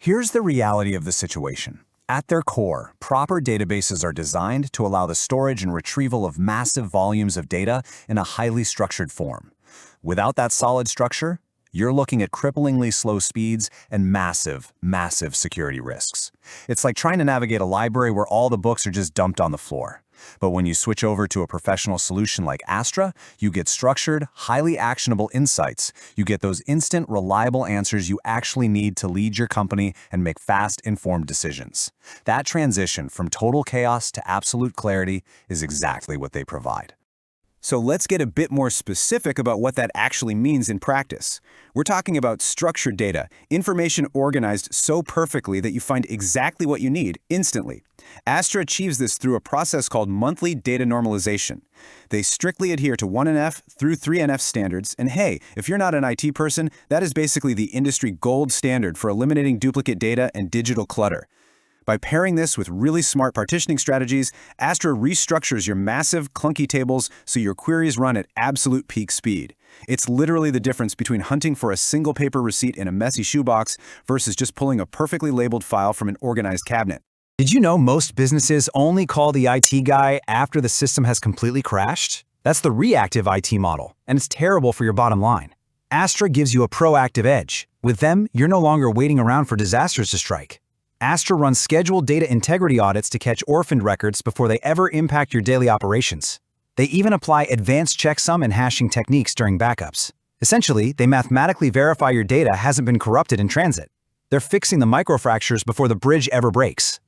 Here's the reality of the situation. At their core, proper databases are designed to allow the storage and retrieval of massive volumes of data in a highly structured form. Without that solid structure, you're looking at cripplingly slow speeds and massive, massive security risks. It's like trying to navigate a library where all the books are just dumped on the floor. But when you switch over to a professional solution like Astra, you get structured, highly actionable insights. You get those instant, reliable answers you actually need to lead your company and make fast, informed decisions. That transition from total chaos to absolute clarity is exactly what they provide. So let's get a bit more specific about what that actually means in practice. We're talking about structured data, information organized so perfectly that you find exactly what you need instantly. Astra achieves this through a process called monthly data normalization. They strictly adhere to 1NF through 3NF standards, and hey, if you're not an IT person, that is basically the industry gold standard for eliminating duplicate data and digital clutter. By pairing this with really smart partitioning strategies, Astra restructures your massive, clunky tables so your queries run at absolute peak speed. It's literally the difference between hunting for a single paper receipt in a messy shoebox versus just pulling a perfectly labeled file from an organized cabinet. Did you know most businesses only call the IT guy after the system has completely crashed? That's the reactive IT model, and it's terrible for your bottom line. Astra gives you a proactive edge. With them, you're no longer waiting around for disasters to strike. Astra runs scheduled data integrity audits to catch orphaned records before they ever impact your daily operations. They even apply advanced checksum and hashing techniques during backups. Essentially, they mathematically verify your data hasn't been corrupted in transit. They're fixing the microfractures before the bridge ever breaks.